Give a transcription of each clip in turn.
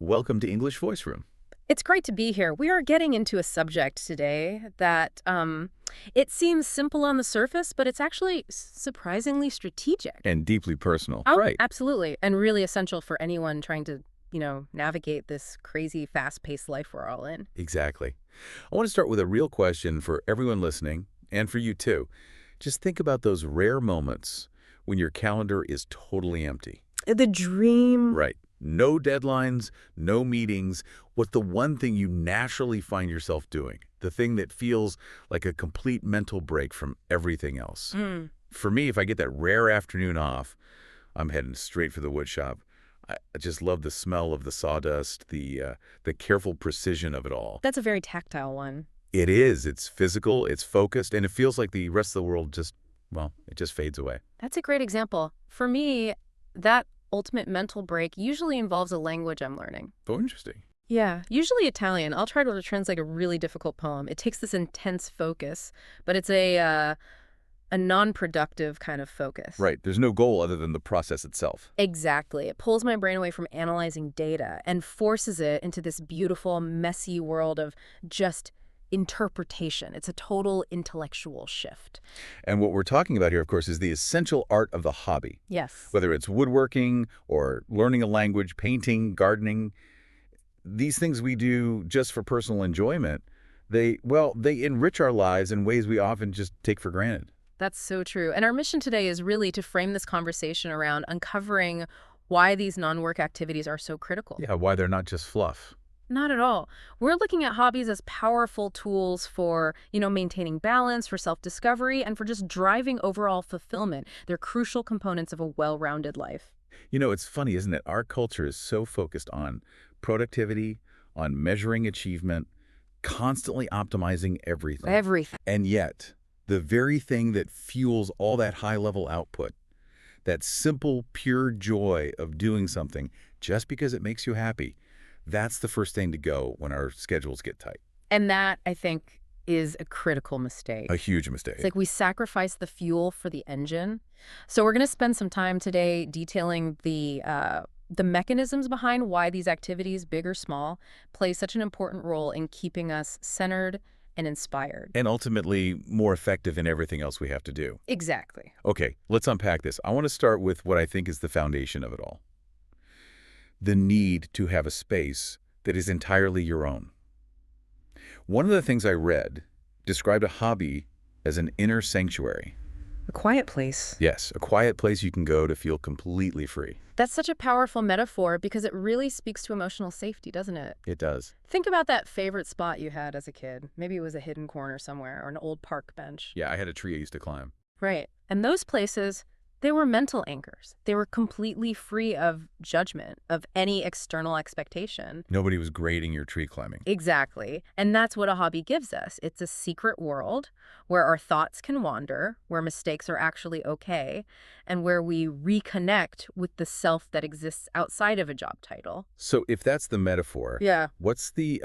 Welcome to English Voice Room. It's great to be here. We are getting into a subject today that it seems simple on the surface, but it's actually surprisingly strategic. And deeply personal. Oh, Right. absolutely. And really essential for anyone trying to, navigate this crazy, fast-paced life we're all in. Exactly. I want to start with a real question for everyone listening, and for you too. Just think about those rare moments when your calendar is totally empty. The dream. Right. No deadlines, no meetings. What's the one thing you naturally find yourself doing? The thing that feels like a complete mental break from everything else. For me, if I get that rare afternoon off, I'm heading straight for the wood shop. I just love the smell of the sawdust, the careful precision of it all. That's a very tactile one. It is. It's physical, it's focused, and it feels like the rest of the world just, well, it just fades away. That's a great example. For me, that ultimate mental break usually involves a language I'm learning. Oh, interesting. Yeah, usually Italian. I'll try to translate a really difficult poem. It takes this intense focus, but it's a non-productive kind of focus. Right. There's no goal other than the process itself. Exactly. It pulls my brain away from analyzing data and forces it into this beautiful, messy world of just interpretation. It's a total intellectual shift. And what we're talking about here, of course, is the essential art of the hobby. Yes. Whether it's woodworking or learning a language, painting, gardening, these things we do just for personal enjoyment, they enrich our lives in ways we often just take for granted. That's so true. And our mission today is really to frame this conversation around uncovering why these non-work activities are so critical. Yeah, why they're not just fluff. Not at all. We're looking at hobbies as powerful tools for, maintaining balance, for self-discovery, and for just driving overall fulfillment. They're crucial components of a well-rounded life. It's funny, isn't it? Our culture is so focused on productivity, on measuring achievement, constantly optimizing everything. Everything. And yet, the very thing that fuels all that high-level output, that simple, pure joy of doing something just because it makes you happy, that's the first thing to go when our schedules get tight. And that, I think, is a critical mistake. A huge mistake. It's like we sacrifice the fuel for the engine. So we're going to spend some time today detailing the mechanisms behind why these activities, big or small, play such an important role in keeping us centered and inspired. And ultimately more effective in everything else we have to do. Exactly. Okay, let's unpack this. I want to start with what I think is the foundation of it all. The need to have a space that is entirely your own. One of the things I read described a hobby as an inner sanctuary. A quiet place. Yes, a quiet place you can go to feel completely free. That's such a powerful metaphor because it really speaks to emotional safety, doesn't it? It does. Think about that favorite spot you had as a kid. Maybe it was a hidden corner somewhere or an old park bench. Yeah, I had a tree I used to climb. Right. And those places, they were mental anchors. They were completely free of judgment, of any external expectation. Nobody was grading your tree climbing. Exactly. And that's what a hobby gives us. It's a secret world where our thoughts can wander, where mistakes are actually okay, and where we reconnect with the self that exists outside of a job title. So if that's the metaphor, Yeah. what's the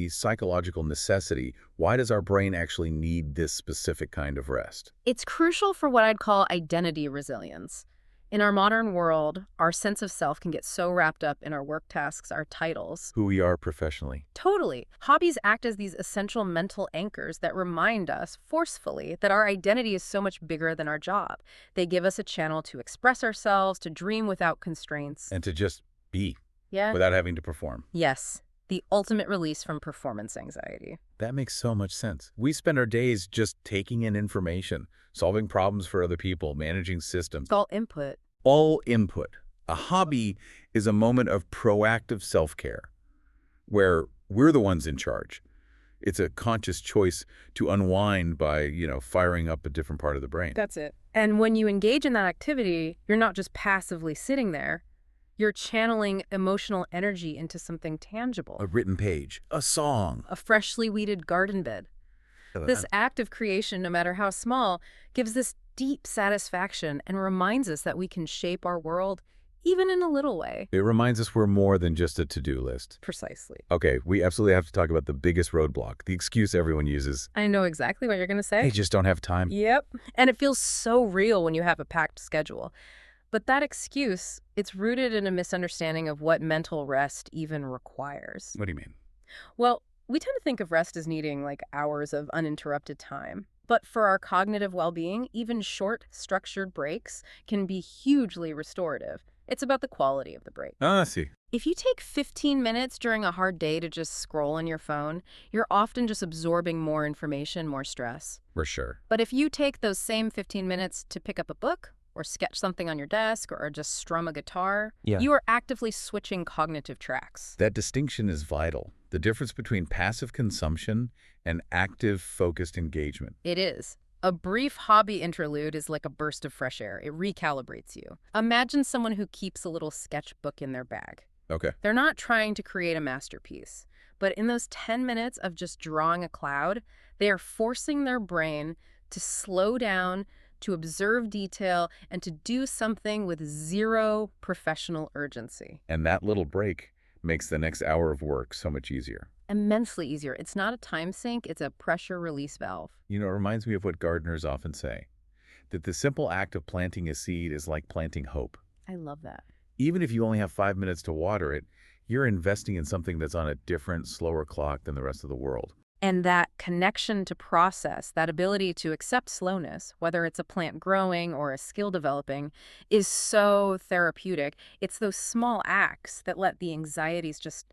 psychological necessity? Why does our brain actually need this specific kind of rest? It's crucial for what I'd call identity resilience. In our modern world, our sense of self can get so wrapped up in our work tasks, our titles. Who we are professionally. Totally. Hobbies act as these essential mental anchors that remind us forcefully that our identity is so much bigger than our job. They give us a channel to express ourselves, to dream without constraints. And to just be Yeah. without having to perform. Yes. The ultimate release from performance anxiety. That makes so much sense. We spend our days just taking in information, solving problems for other people, managing systems. It's all input. All input. A hobby is a moment of proactive self-care where we're the ones in charge. It's a conscious choice to unwind by, firing up a different part of the brain. That's it. And when you engage in that activity, you're not just passively sitting there. You're channeling emotional energy into something tangible. A written page, a song. A freshly weeded garden bed. This act of creation, no matter how small, gives this deep satisfaction and reminds us that we can shape our world even in a little way. It reminds us we're more than just a to-do list. Precisely. Okay, we absolutely have to talk about the biggest roadblock, the excuse everyone uses. I know exactly what you're going to say. They just don't have time. Yep. And it feels so real when you have a packed schedule. But that excuse, it's rooted in a misunderstanding of what mental rest even requires. What do you mean? Well, we tend to think of rest as needing like hours of uninterrupted time. But for our cognitive well-being, even short, structured breaks can be hugely restorative. It's about the quality of the break. Ah, I see. If you take 15 minutes during a hard day to just scroll on your phone, you're often just absorbing more information, more stress. For sure. But if you take those same 15 minutes to pick up a book, or sketch something on your desk, or just strum a guitar, Yeah. you are actively switching cognitive tracks. That distinction is vital. The difference between passive consumption and active, focused engagement. It is. A brief hobby interlude is like a burst of fresh air. It recalibrates you. Imagine someone who keeps a little sketchbook in their bag. Okay. They're not trying to create a masterpiece, but in those 10 minutes of just drawing a cloud, they are forcing their brain to slow down, to observe detail, and to do something with zero professional urgency. And that little break makes the next hour of work so much easier. Immensely easier. It's not a time sink, it's a pressure release valve. You know, it reminds me of what gardeners often say, that the simple act of planting a seed is like planting hope. I love that. Even if you only have 5 minutes to water it, you're investing in something that's on a different, slower clock than the rest of the world. And that connection to process, that ability to accept slowness, whether it's a plant growing or a skill developing, is so therapeutic. It's those small acts that let the anxieties just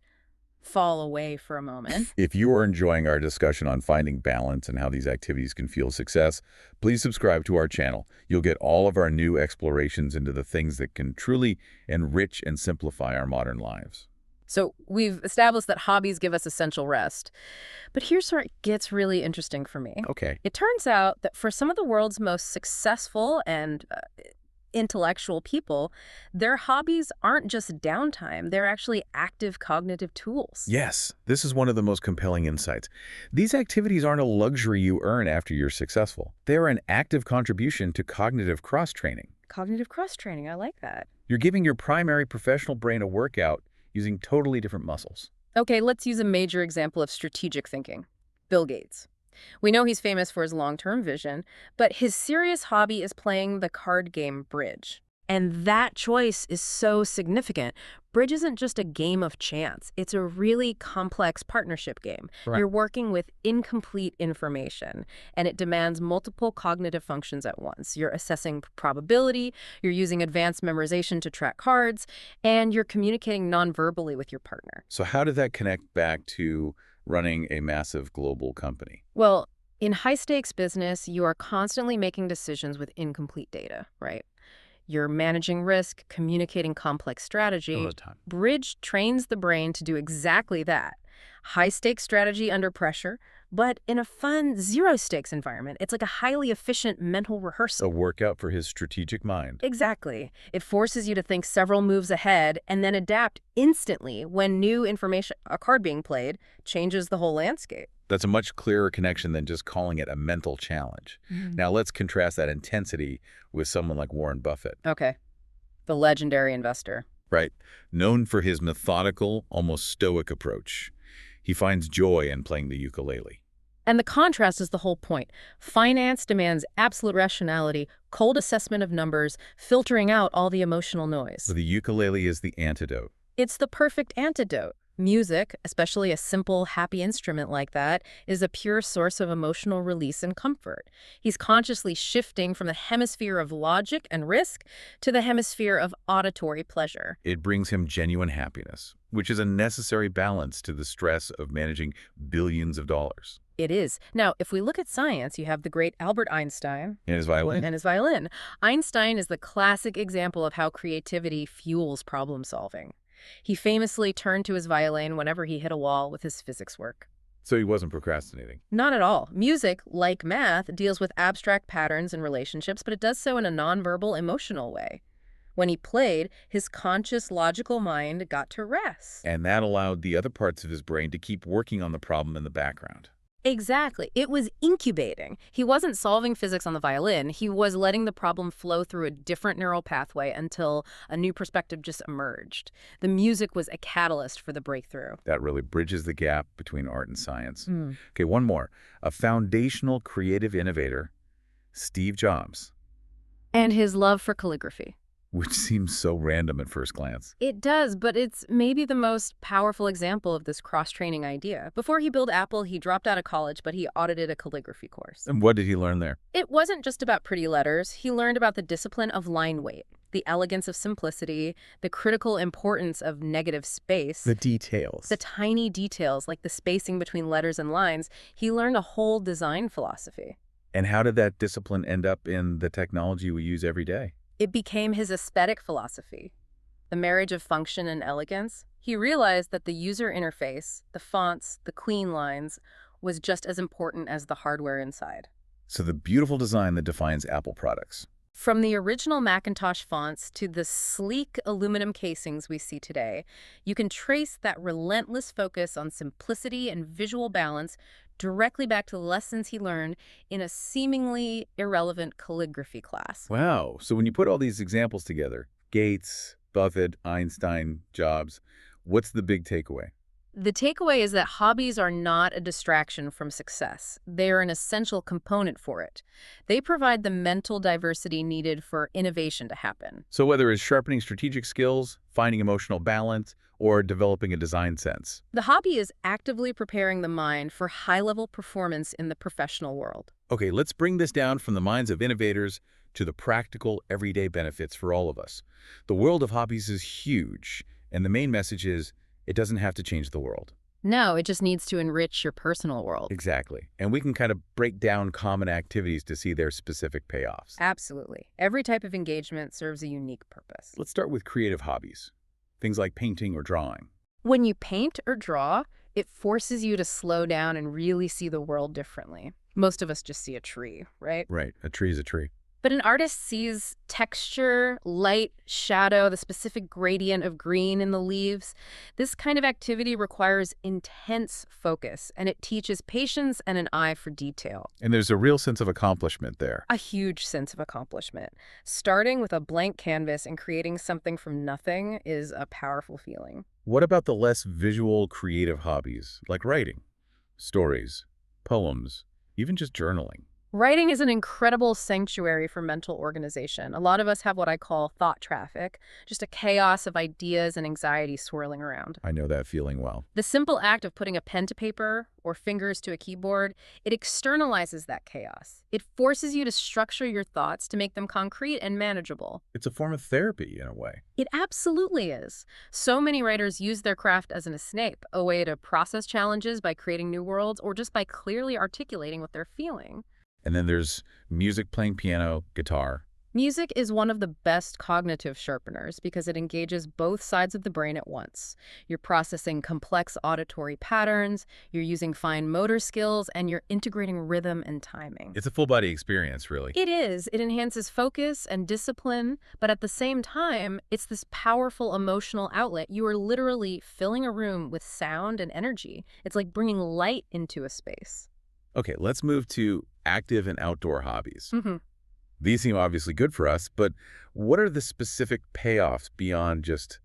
fall away for a moment. If you are enjoying our discussion on finding balance and how these activities can fuel success, please subscribe to our channel. You'll get all of our new explorations into the things that can truly enrich and simplify our modern lives. So we've established that hobbies give us essential rest. But here's where it gets really interesting for me. Okay. It turns out that for some of the world's most successful and intellectual people, their hobbies aren't just downtime. They're actually active cognitive tools. Yes, this is one of the most compelling insights. These activities aren't a luxury you earn after you're successful. They're an active contribution to cognitive cross-training. Cognitive cross-training, I like that. You're giving your primary professional brain a workout using totally different muscles. Okay, let's use a major example of strategic thinking. Bill Gates. We know he's famous for his long-term vision, but his serious hobby is playing the card game Bridge. And that choice is so significant. Bridge isn't just a game of chance. It's a really complex partnership game. Right. You're working with incomplete information, and it demands multiple cognitive functions at once. You're assessing probability, you're using advanced memorization to track cards, and you're communicating non-verbally with your partner. So how did that connect back to running a massive global company? Well, in high-stakes business, you are constantly making decisions with incomplete data, right? You're managing risk, communicating complex strategy. All the time. Bridge trains the brain to do exactly that. High-stakes strategy under pressure, but in a fun, zero-stakes environment. It's like a highly efficient mental rehearsal. A workout for his strategic mind. Exactly. It forces you to think several moves ahead and then adapt instantly when new information, a card being played, changes the whole landscape. That's a much clearer connection than just calling it a mental challenge. Now let's contrast that intensity with someone like Warren Buffett. Okay. The legendary investor. Right. Known for his methodical, almost stoic approach. He finds joy in playing the ukulele. And the contrast is the whole point. Finance demands absolute rationality, cold assessment of numbers, filtering out all the emotional noise. So the ukulele is the antidote. It's the perfect antidote. Music, especially a simple, happy instrument like that, is a pure source of emotional release and comfort. He's consciously shifting from the hemisphere of logic and risk to the hemisphere of auditory pleasure. It brings him genuine happiness, which is a necessary balance to the stress of managing billions of dollars. It is. Now, if we look at science, you have the great Albert Einstein. And his violin. And his violin. Einstein is the classic example of how creativity fuels problem solving. He famously turned to his violin whenever he hit a wall with his physics work. So he wasn't procrastinating. Not at all. Music, like math, deals with abstract patterns and relationships, but it does so in a nonverbal, emotional way. When he played, his conscious, logical mind got to rest. And that allowed the other parts of his brain to keep working on the problem in the background. Exactly. It was incubating. He wasn't solving physics on the violin. He was letting the problem flow through a different neural pathway until a new perspective just emerged. The music was a catalyst for the breakthrough. That really bridges the gap between art and science. Okay, one more. A foundational creative innovator, Steve Jobs. And his love for calligraphy. which seems so random at first glance. It does, but it's maybe the most powerful example of this cross-training idea. Before he built Apple, he dropped out of college, but he audited a calligraphy course. And what did he learn there? It wasn't just about pretty letters. He learned about the discipline of line weight, the elegance of simplicity, the critical importance of negative space. The details. The tiny details, like the spacing between letters and lines. He learned a whole design philosophy. And how did that discipline end up in the technology we use every day? It became his aesthetic philosophy, the marriage of function and elegance. He realized that the user interface, the fonts, the clean lines, was just as important as the hardware inside. So the beautiful design that defines Apple products. From the original Macintosh fonts to the sleek aluminum casings we see today, you can trace that relentless focus on simplicity and visual balance directly back to the lessons he learned in a seemingly irrelevant calligraphy class. Wow. So when you put all these examples together, Gates, Buffett, Einstein, Jobs, what's the big takeaway? The takeaway is that hobbies are not a distraction from success. They are an essential component for it. They provide the mental diversity needed for innovation to happen. So whether it's sharpening strategic skills, finding emotional balance, or developing a design sense. The hobby is actively preparing the mind for high-level performance in the professional world. Okay, let's bring this down from the minds of innovators to the practical, everyday benefits for all of us. The world of hobbies is huge, and the main message is it doesn't have to change the world. No, it just needs to enrich your personal world. Exactly. And we can kind of break down common activities to see their specific payoffs. Absolutely. Every type of engagement serves a unique purpose. Let's start with creative hobbies. Things like painting or drawing. When you paint or draw, it forces you to slow down and really see the world differently. Most of us just see a tree, right? Right. A tree is a tree. But an artist sees texture, light, shadow, the specific gradient of green in the leaves. This kind of activity requires intense focus, and it teaches patience and an eye for detail. And there's a real sense of accomplishment there. A huge sense of accomplishment. Starting with a blank canvas and creating something from nothing is a powerful feeling. What about the less visual, creative hobbies, like writing, stories, poems, even just journaling? Writing is an incredible sanctuary for mental organization. A lot of us have what I call thought traffic, just a chaos of ideas and anxiety swirling around. I know that feeling well. The simple act of putting a pen to paper or fingers to a keyboard, it externalizes that chaos. It forces you to structure your thoughts to make them concrete and manageable. It's a form of therapy, in a way. It absolutely is. So many writers use their craft as an escape, a way to process challenges by creating new worlds or just by clearly articulating what they're feeling. And then there's music, playing piano, guitar. Music is one of the best cognitive sharpeners because it engages both sides of the brain at once. You're processing complex auditory patterns, you're using fine motor skills, and you're integrating rhythm and timing. It's a full-body experience, really. It is. It enhances focus and discipline, but at the same time, it's this powerful emotional outlet. You are literally filling a room with sound and energy. It's like bringing light into a space. Okay, let's move to active and outdoor hobbies. Mm-hmm. These seem obviously good for us, but what are the specific payoffs beyond just,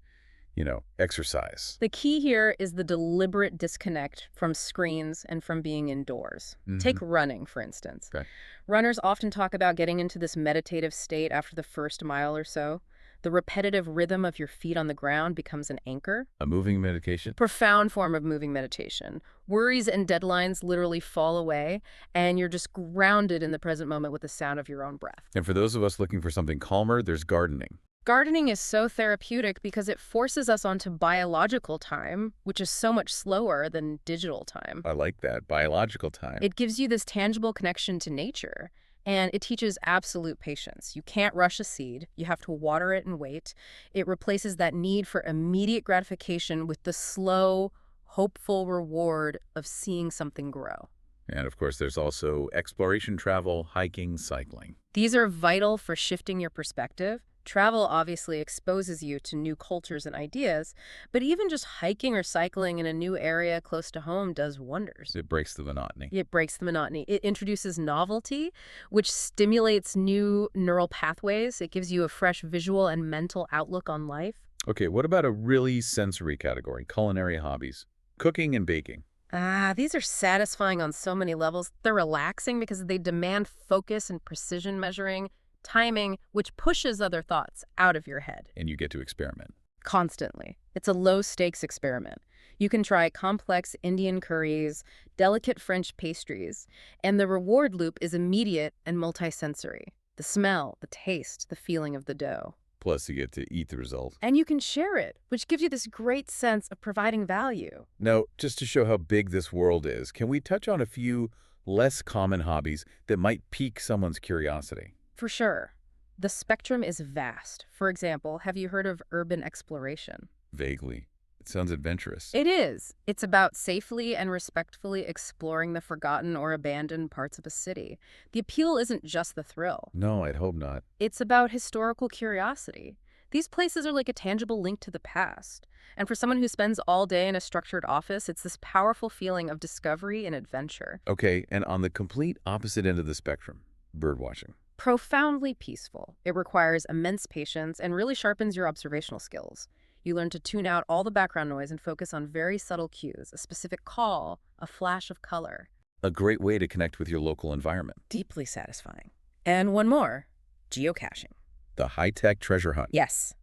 exercise? The key here is the deliberate disconnect from screens and from being indoors. Take running, for instance. Okay. Runners often talk about getting into this meditative state after the first mile or so. The repetitive rhythm of your feet on the ground becomes an anchor. A moving meditation? Profound form of moving meditation. Worries and deadlines literally fall away, and you're just grounded in the present moment with the sound of your own breath. And for those of us looking for something calmer, there's gardening. Gardening is so therapeutic because it forces us onto biological time, which is so much slower than digital time. I like that, biological time. It gives you this tangible connection to nature. And it teaches absolute patience. You can't rush a seed. You have to water it and wait. It replaces that need for immediate gratification with the slow, hopeful reward of seeing something grow. And of course, there's also exploration travel, hiking, cycling. These are vital for shifting your perspective. Travel obviously exposes you to new cultures and ideas, but even just hiking or cycling in a new area close to home does wonders. It breaks the monotony. It breaks the monotony. It introduces novelty, which stimulates new neural pathways. It gives you a fresh visual and mental outlook on life. Okay, what about a really sensory category, culinary hobbies? Cooking and baking. These are satisfying on so many levels. They're relaxing because they demand focus and precision measuring, timing, which pushes other thoughts out of your head. And you get to experiment. Constantly. It's a low-stakes experiment. You can try complex Indian curries, delicate French pastries, and the reward loop is immediate and multisensory. The smell, the taste, the feeling of the dough. Plus, you get to eat the result. And you can share it, which gives you this great sense of providing value. Now, just to show how big this world is, can we touch on a few less common hobbies that might pique someone's curiosity? For sure. The spectrum is vast. For example, have you heard of urban exploration? Vaguely. It sounds adventurous. It is. It's about safely and respectfully exploring the forgotten or abandoned parts of a city. The appeal isn't just the thrill. No, I'd hope not. It's about historical curiosity. These places are like a tangible link to the past. And for someone who spends all day in a structured office, it's this powerful feeling of discovery and adventure. Okay, and on the complete opposite end of the spectrum, birdwatching. Profoundly peaceful. It requires immense patience and really sharpens your observational skills. You learn to tune out all the background noise and focus on very subtle cues, a specific call, a flash of color. A great way to connect with your local environment. Deeply satisfying. And one more, geocaching. The high-tech treasure hunt. Yes.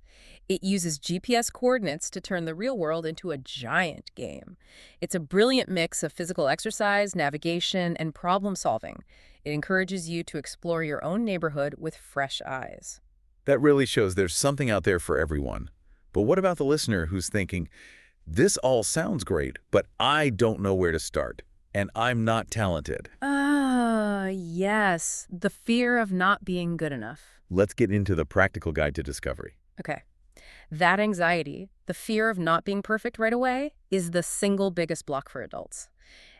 It uses GPS coordinates to turn the real world into a giant game. It's a brilliant mix of physical exercise, navigation, and problem solving. It encourages you to explore your own neighborhood with fresh eyes. That really shows there's something out there for everyone. But what about the listener who's thinking, this all sounds great, but I don't know where to start, and I'm not talented? Yes. The fear of not being good enough. Let's get into the practical guide to discovery. Okay. That anxiety, the fear of not being perfect right away, is the single biggest block for adults.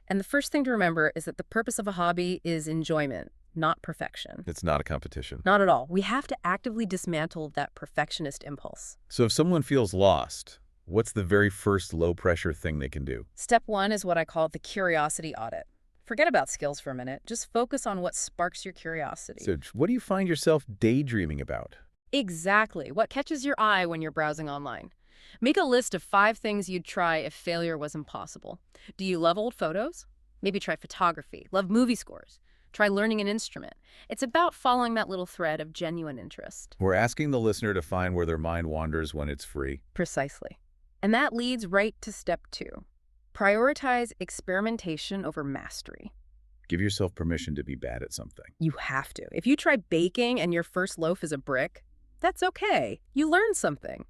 And the first thing to remember is that the purpose of a hobby is enjoyment, not perfection. It's not a competition. Not at all. We have to actively dismantle that perfectionist impulse. So if someone feels lost, what's the very first low-pressure thing they can do? Step one is what I call the curiosity audit. Forget about skills for a minute. Just focus on what sparks your curiosity. So what do you find yourself daydreaming about? Exactly. What catches your eye when you're browsing online? Make a list of 5 things you'd try if failure was impossible. Do you love old photos? Maybe try photography. Love movie scores? Try learning an instrument. It's about following that little thread of genuine interest. We're asking the listener to find where their mind wanders when it's free. Precisely. And that leads right to step 2. Prioritize experimentation over mastery. Give yourself permission to be bad at something. You have to. If you try baking and your first loaf is a brick, that's okay. You learned something.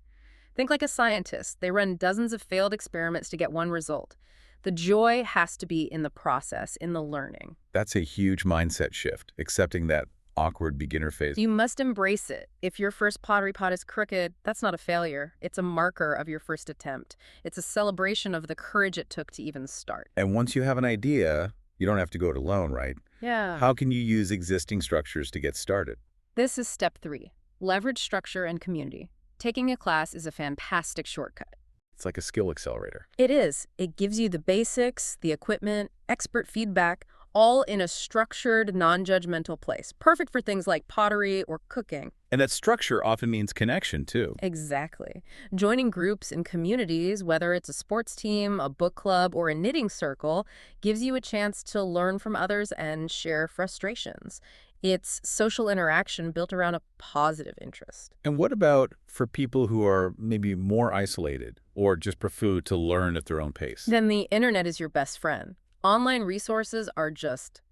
Think like a scientist. They run dozens of failed experiments to get one result. The joy has to be in the process, in the learning. That's a huge mindset shift, accepting that awkward beginner phase. You must embrace it. If your first pottery pot is crooked, that's not a failure. It's a marker of your first attempt. It's a celebration of the courage it took to even start. And once you have an idea, you don't have to go it alone, right? Yeah. How can you use existing structures to get started? This is step 3. Leverage structure and community. Taking a class is a fantastic shortcut. It's like a skill accelerator. It is. It gives you the basics, the equipment, expert feedback, all in a structured, non-judgmental place. Perfect for things like pottery or cooking. And that structure often means connection, too. Exactly. Joining groups and communities, whether it's a sports team, a book club, or a knitting circle, gives you a chance to learn from others and share frustrations. It's social interaction built around a positive interest. And what about for people who are maybe more isolated or just prefer to learn at their own pace? Then the internet is your best friend. Online resources are just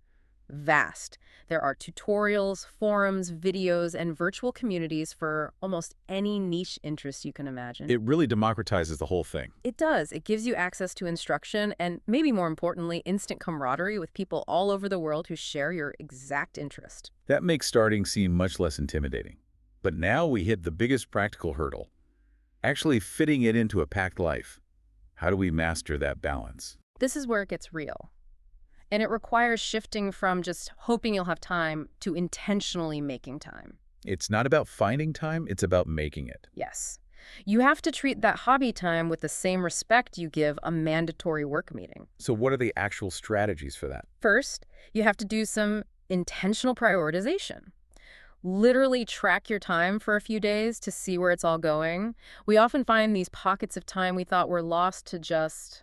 vast. There are tutorials, forums, videos, and virtual communities for almost any niche interest you can imagine. It really democratizes the whole thing. It does. It gives you access to instruction and, maybe more importantly, instant camaraderie with people all over the world who share your exact interest. That makes starting seem much less intimidating. But now we hit the biggest practical hurdle. Actually fitting it into a packed life. How do we master that balance? This is where it gets real. And it requires shifting from just hoping you'll have time to intentionally making time. It's not about finding time, it's about making it. Yes. You have to treat that hobby time with the same respect you give a mandatory work meeting. So what are the actual strategies for that? First, you have to do some intentional prioritization. Literally track your time for a few days to see where it's all going. We often find these pockets of time we thought were lost to just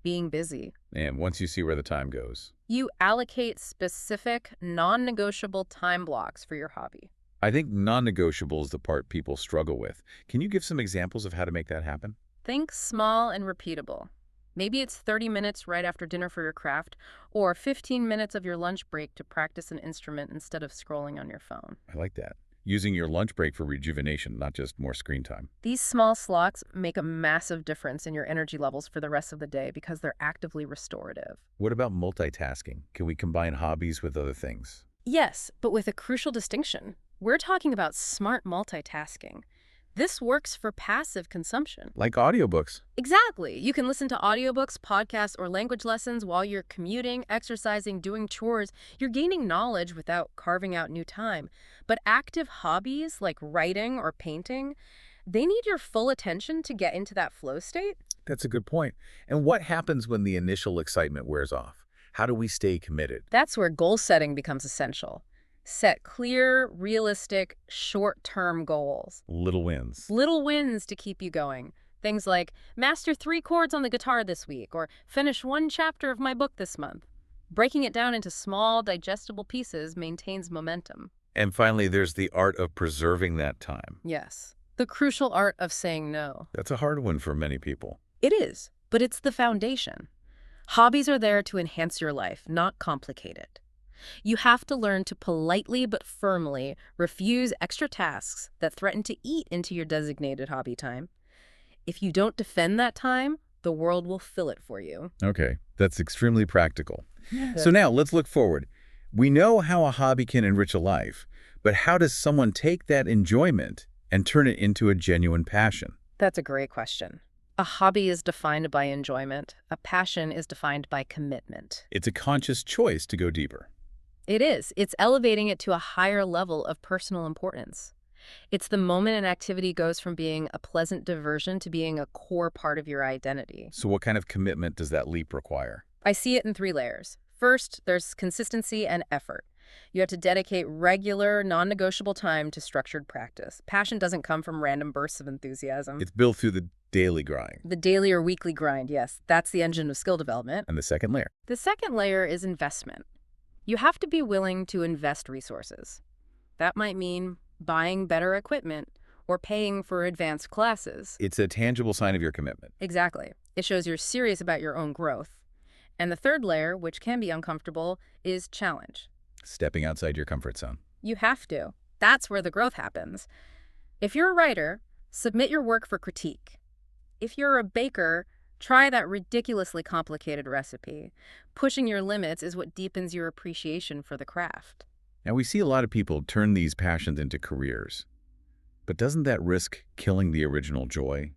being busy. And once you see where the time goes, You allocate specific, non-negotiable time blocks for your hobby. I think non-negotiable is the part people struggle with. Can you give some examples of how to make that happen? Think small and repeatable. Maybe it's 30 minutes right after dinner for your craft, or 15 minutes of your lunch break to practice an instrument instead of scrolling on your phone. I like that. Using your lunch break for rejuvenation, not just more screen time. These small slots make a massive difference in your energy levels for the rest of the day because they're actively restorative. What about multitasking? Can we combine hobbies with other things? Yes, but with a crucial distinction. We're talking about smart multitasking. This works for passive consumption. Like audiobooks. Exactly. You can listen to audiobooks, podcasts, or language lessons while you're commuting, exercising, doing chores. You're gaining knowledge without carving out new time. But active hobbies like writing or painting, they need your full attention to get into that flow state. That's a good point. And what happens when the initial excitement wears off? How do we stay committed? That's where goal setting becomes essential. Set clear, realistic, short-term goals. Little wins. Little wins to keep you going. Things like master 3 chords on the guitar this week or finish 1 chapter of my book this month. Breaking it down into small, digestible pieces maintains momentum. And finally, there's the art of preserving that time. Yes, the crucial art of saying no. That's a hard one for many people. It is, but it's the foundation. Hobbies are there to enhance your life, not complicate it. You have to learn to politely but firmly refuse extra tasks that threaten to eat into your designated hobby time. If you don't defend that time, the world will fill it for you. Okay, that's extremely practical. So now let's look forward. We know how a hobby can enrich a life, but how does someone take that enjoyment and turn it into a genuine passion? That's a great question. A hobby is defined by enjoyment. A passion is defined by commitment. It's a conscious choice to go deeper. It is. It's elevating it to a higher level of personal importance. It's the moment an activity goes from being a pleasant diversion to being a core part of your identity. So what kind of commitment does that leap require? I see it in 3 layers. First, there's consistency and effort. You have to dedicate regular, non-negotiable time to structured practice. Passion doesn't come from random bursts of enthusiasm. It's built through the daily grind. The daily or weekly grind, yes. That's the engine of skill development. And the second layer? The second layer is investment. You have to be willing to invest resources. That might mean buying better equipment or paying for advanced classes. It's a tangible sign of your commitment. Exactly. It shows you're serious about your own growth. And the third layer, which can be uncomfortable, is challenge. Stepping outside your comfort zone. You have to. That's where the growth happens. If you're a writer, submit your work for critique. If you're a baker, try that ridiculously complicated recipe. Pushing your limits is what deepens your appreciation for the craft. Now, we see a lot of people turn these passions into careers. But doesn't that risk killing the original joy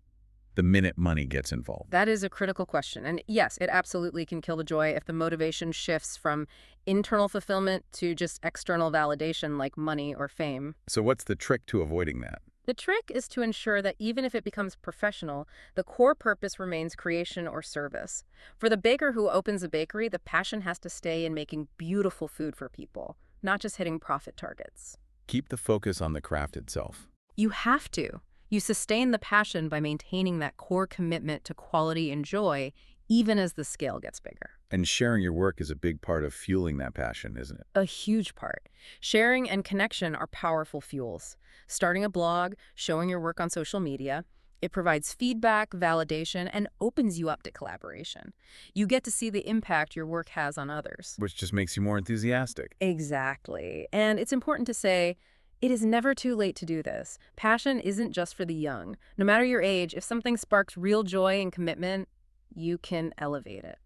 the minute money gets involved? That is a critical question. And yes, it absolutely can kill the joy if the motivation shifts from internal fulfillment to just external validation like money or fame. So what's the trick to avoiding that? The trick is to ensure that even if it becomes professional, the core purpose remains creation or service. For the baker who opens a bakery, the passion has to stay in making beautiful food for people, not just hitting profit targets. Keep the focus on the craft itself. You have to. You sustain the passion by maintaining that core commitment to quality and joy, even as the scale gets bigger. And sharing your work is a big part of fueling that passion, isn't it? A huge part. Sharing and connection are powerful fuels. Starting a blog, showing your work on social media, it provides feedback, validation, and opens you up to collaboration. You get to see the impact your work has on others. Which just makes you more enthusiastic. Exactly. And it's important to say, it is never too late to do this. Passion isn't just for the young. No matter your age, if something sparks real joy and commitment, you can elevate it.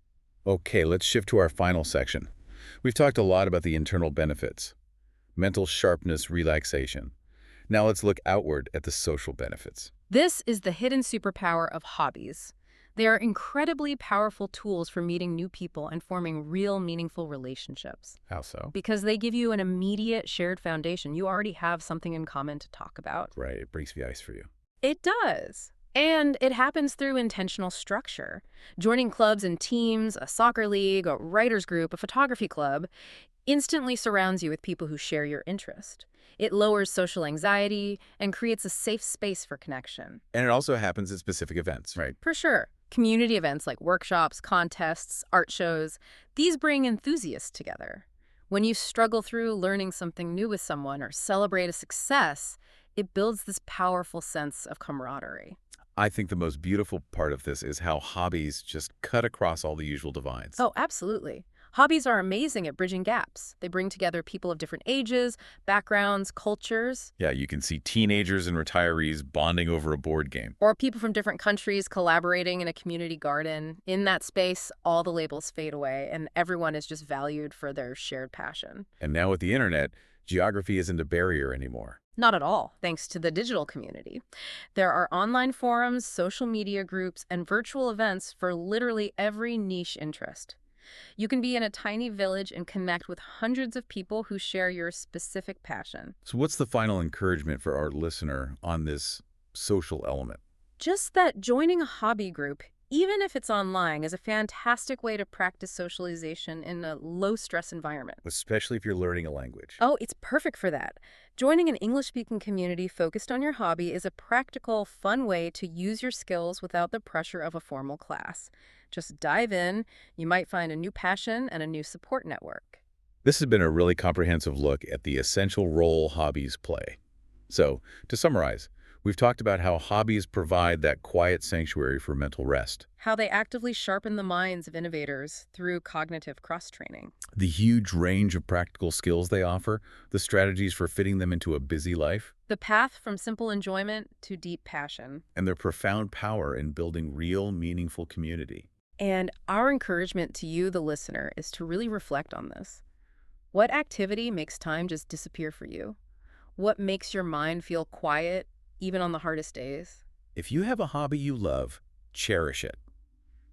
Okay, let's shift to our final section. We've talked a lot about the internal benefits. Mental sharpness, relaxation. Now let's look outward at the social benefits. This is the hidden superpower of hobbies. They are incredibly powerful tools for meeting new people and forming real, meaningful relationships. How so? Because they give you an immediate shared foundation. You already have something in common to talk about. Right, it breaks the ice for you. It does. And it happens through intentional structure. Joining clubs and teams, a soccer league, a writer's group, a photography club, instantly surrounds you with people who share your interest. It lowers social anxiety and creates a safe space for connection. And it also happens at specific events, right? For sure. Community events like workshops, contests, art shows, these bring enthusiasts together. When you struggle through learning something new with someone or celebrate a success, it builds this powerful sense of camaraderie. I think the most beautiful part of this is how hobbies just cut across all the usual divides. Oh, absolutely. Hobbies are amazing at bridging gaps. They bring together people of different ages, backgrounds, cultures, Yeah, you can see teenagers and retirees bonding over a board game. or people from different countries collaborating in a community garden. In that space, all the labels fade away, and everyone is just valued for their shared passion. And now with the internet, geography isn't a barrier anymore. Not at all, thanks to the digital community. There are online forums, social media groups, and virtual events for literally every niche interest. You can be in a tiny village and connect with hundreds of people who share your specific passion. So what's the final encouragement for our listener on this social element? Just that joining a hobby group, even if it's online, is a fantastic way to practice socialization in a low-stress environment. Especially if you're learning a language. Oh, it's perfect for that. Joining an English-speaking community focused on your hobby is a practical, fun way to use your skills without the pressure of a formal class. Just dive in. You might find a new passion and a new support network. This has been a really comprehensive look at the essential role hobbies play. So, to summarize, we've talked about how hobbies provide that quiet sanctuary for mental rest, How they actively sharpen the minds of innovators through cognitive cross-training. the huge range of practical skills they offer, the strategies for fitting them into a busy life, The path from simple enjoyment to deep passion. and their profound power in building real, meaningful community. And our encouragement to you, the listener, is to really reflect on this. What activity makes time just disappear for you? What makes your mind feel quiet, even on the hardest days? If you have a hobby you love, cherish it.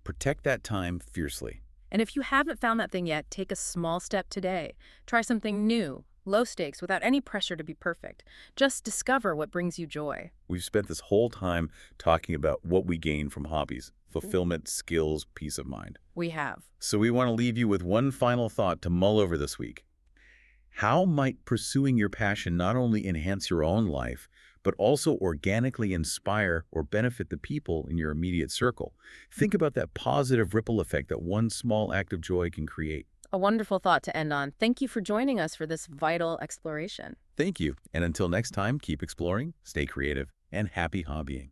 Protect that time fiercely. And if you haven't found that thing yet, take a small step today. Try something new, low stakes, without any pressure to be perfect. Just discover what brings you joy. We've spent this whole time talking about what we gain from hobbies: fulfillment, skills, peace of mind. We have. So we want to leave you with one final thought to mull over this week. How might pursuing your passion not only enhance your own life, but also organically inspire or benefit the people in your immediate circle? Think about that positive ripple effect that one small act of joy can create. A wonderful thought to end on. Thank you for joining us for this vital exploration. Thank you, and until next time, keep exploring, stay creative, and happy hobbying.